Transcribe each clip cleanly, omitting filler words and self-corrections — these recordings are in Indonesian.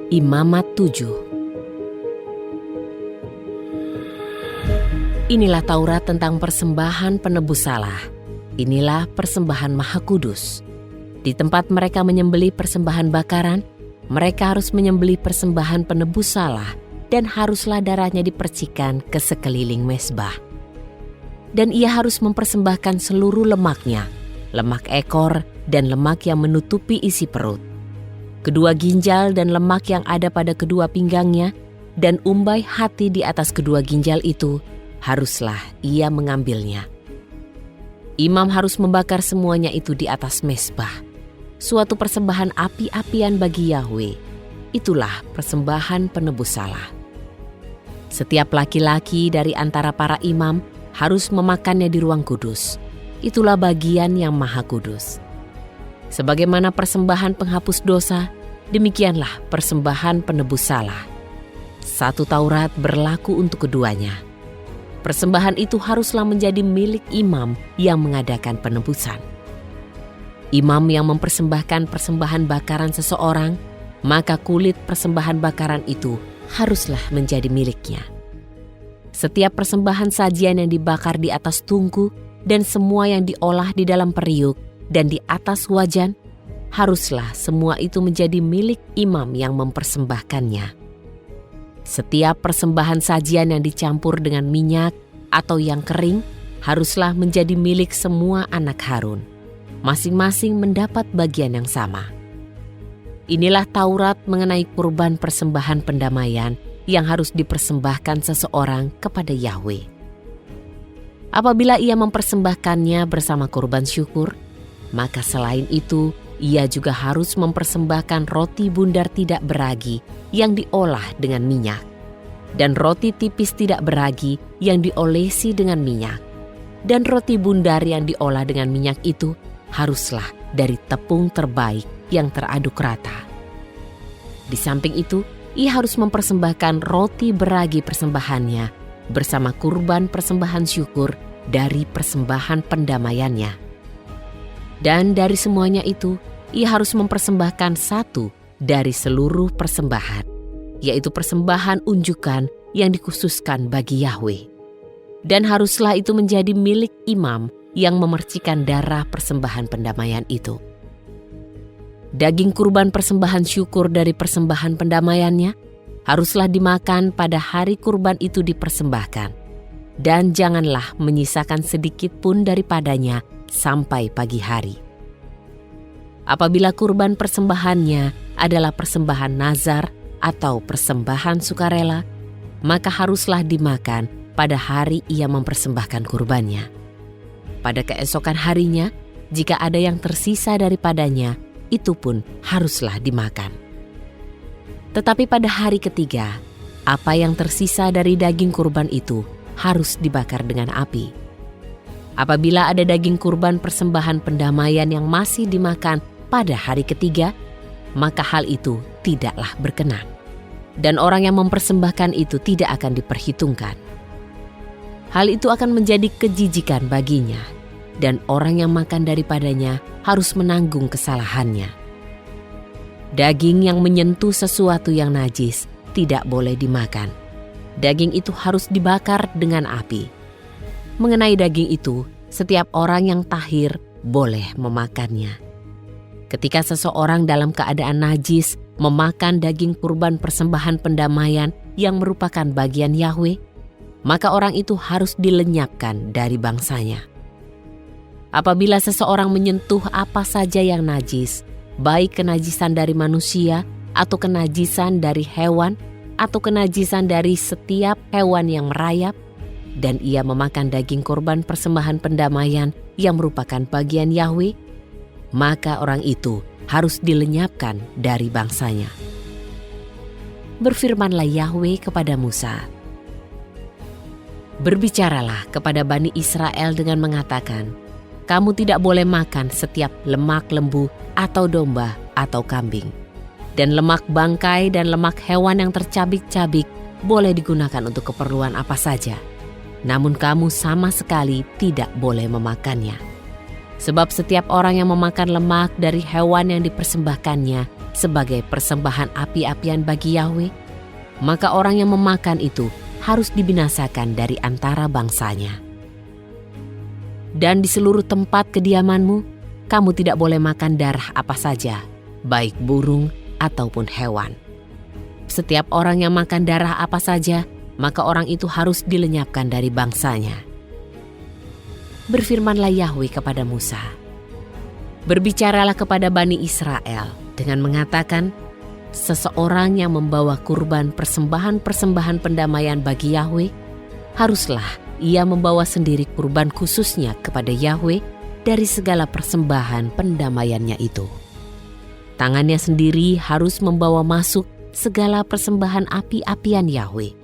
Imamat 7. Inilah Taurat tentang persembahan penebus salah. Inilah persembahan Maha Kudus. Di tempat mereka menyembelih persembahan bakaran, mereka harus menyembelih persembahan penebus salah dan haruslah darahnya dipercikan ke sekeliling mezbah. Dan ia harus mempersembahkan seluruh lemaknya, lemak ekor dan lemak yang menutupi isi perut, kedua ginjal dan lemak yang ada pada kedua pinggangnya, dan umbai hati di atas kedua ginjal itu, haruslah ia mengambilnya. Imam harus membakar semuanya itu di atas mezbah, suatu persembahan api-apian bagi Yahwe. Itulah persembahan penebus salah. Setiap laki-laki dari antara para imam harus memakannya di ruang kudus. Itulah bagian yang maha kudus. Sebagaimana persembahan penghapus dosa, demikianlah persembahan penebus salah. Satu Taurat berlaku untuk keduanya. Persembahan itu haruslah menjadi milik imam yang mengadakan penebusan. Imam yang mempersembahkan persembahan bakaran seseorang, maka kulit persembahan bakaran itu haruslah menjadi miliknya. Setiap persembahan sajian yang dibakar di atas tungku dan semua yang diolah di dalam periuk dan di atas wajan, haruslah semua itu menjadi milik imam yang mempersembahkannya. Setiap persembahan sajian yang dicampur dengan minyak atau yang kering, haruslah menjadi milik semua anak Harun. Masing-masing mendapat bagian yang sama. Inilah Taurat mengenai kurban persembahan pendamaian yang harus dipersembahkan seseorang kepada Yahwe. Apabila ia mempersembahkannya bersama kurban syukur, maka selain itu ia juga harus mempersembahkan roti bundar tidak beragi yang diolah dengan minyak, dan roti tipis tidak beragi yang diolesi dengan minyak, dan roti bundar yang diolah dengan minyak itu haruslah dari tepung terbaik yang teraduk rata. Di samping itu, ia harus mempersembahkan roti beragi persembahannya bersama kurban persembahan syukur dari persembahan pendamaiannya. Dan dari semuanya itu, ia harus mempersembahkan satu dari seluruh persembahan, yaitu persembahan unjukan yang dikhususkan bagi Yahwe. Dan haruslah itu menjadi milik imam yang memercikan darah persembahan pendamaian itu. Daging kurban persembahan syukur dari persembahan pendamaiannya haruslah dimakan pada hari kurban itu dipersembahkan, dan janganlah menyisakan sedikit pun daripadanya sampai pagi hari. Apabila kurban persembahannya adalah persembahan nazar atau persembahan sukarela, maka haruslah dimakan pada hari ia mempersembahkan kurbannya. Pada keesokan harinya, jika ada yang tersisa daripadanya, itu pun haruslah dimakan. Tetapi pada hari ketiga, apa yang tersisa dari daging kurban itu harus dibakar dengan api. Apabila ada daging kurban persembahan pendamaian yang masih dimakan pada hari ketiga, maka hal itu tidaklah berkenan, dan orang yang mempersembahkan itu tidak akan diperhitungkan. Hal itu akan menjadi kejijikan baginya, dan orang yang makan daripadanya harus menanggung kesalahannya. Daging yang menyentuh sesuatu yang najis tidak boleh dimakan. Daging itu harus dibakar dengan api. Mengenai daging itu, setiap orang yang tahir boleh memakannya. Ketika seseorang dalam keadaan najis memakan daging kurban persembahan pendamaian yang merupakan bagian Yahwe, maka orang itu harus dilenyapkan dari bangsanya. Apabila seseorang menyentuh apa saja yang najis, baik kenajisan dari manusia atau kenajisan dari hewan atau kenajisan dari setiap hewan yang merayap, dan ia memakan daging korban persembahan pendamaian yang merupakan bagian Yahwe, maka orang itu harus dilenyapkan dari bangsanya. Berfirmanlah Yahwe kepada Musa, "Berbicaralah kepada Bani Israel dengan mengatakan, kamu tidak boleh makan setiap lemak lembu atau domba atau kambing. Dan lemak bangkai dan lemak hewan yang tercabik-cabik boleh digunakan untuk keperluan apa saja. Namun kamu sama sekali tidak boleh memakannya. Sebab setiap orang yang memakan lemak dari hewan yang dipersembahkannya, sebagai persembahan api-apian bagi Yahweh, maka orang yang memakan itu harus dibinasakan dari antara bangsanya. Dan di seluruh tempat kediamanmu, kamu tidak boleh makan darah apa saja, baik burung ataupun hewan. Setiap orang yang makan darah apa saja, maka orang itu harus dilenyapkan dari bangsanya. Berfirmanlah Yahweh kepada Musa, "Berbicaralah kepada Bani Israel dengan mengatakan, seseorang yang membawa kurban persembahan pendamaian bagi Yahweh, haruslah ia membawa sendiri kurban khususnya kepada Yahweh dari segala persembahan pendamaiannya itu. Tangannya sendiri harus membawa masuk segala persembahan api-apian Yahweh.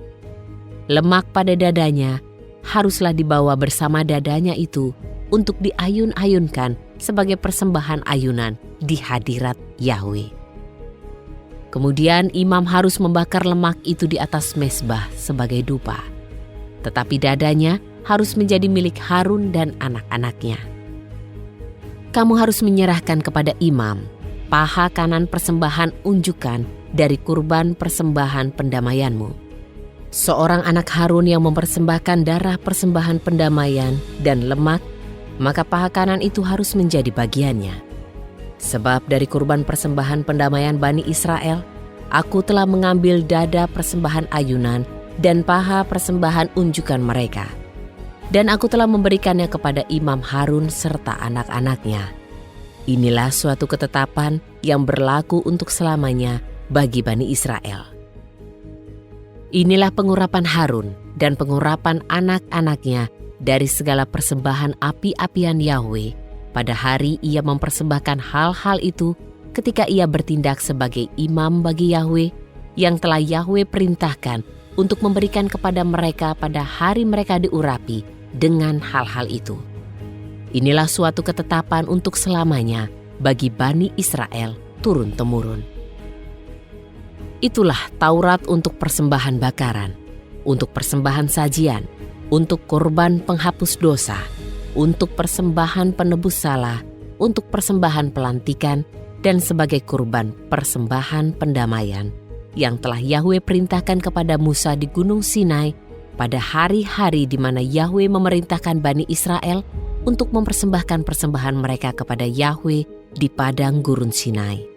Lemak pada dadanya haruslah dibawa bersama dadanya itu untuk diayun-ayunkan sebagai persembahan ayunan di hadirat Yahweh. Kemudian imam harus membakar lemak itu di atas mezbah sebagai dupa. Tetapi dadanya harus menjadi milik Harun dan anak-anaknya. Kamu harus menyerahkan kepada imam paha kanan persembahan unjukan dari kurban persembahan pendamaianmu. Seorang anak Harun yang mempersembahkan darah persembahan pendamaian dan lemak, maka paha kanan itu harus menjadi bagiannya. Sebab dari kurban persembahan pendamaian Bani Israel, aku telah mengambil dada persembahan ayunan dan paha persembahan unjukan mereka. Dan aku telah memberikannya kepada Imam Harun serta anak-anaknya. Inilah suatu ketetapan yang berlaku untuk selamanya bagi Bani Israel. Inilah pengurapan Harun dan pengurapan anak-anaknya dari segala persembahan api-apian Yahweh pada hari ia mempersembahkan hal-hal itu ketika ia bertindak sebagai imam bagi Yahweh yang telah Yahweh perintahkan untuk memberikan kepada mereka pada hari mereka diurapi dengan hal-hal itu. Inilah suatu ketetapan untuk selamanya bagi Bani Israel turun-temurun. Itulah Taurat untuk persembahan bakaran, untuk persembahan sajian, untuk korban penghapus dosa, untuk persembahan penebus salah, untuk persembahan pelantikan, dan sebagai kurban persembahan pendamaian yang telah Yahweh perintahkan kepada Musa di Gunung Sinai pada hari-hari di mana Yahweh memerintahkan Bani Israel untuk mempersembahkan persembahan mereka kepada Yahweh di padang gurun Sinai.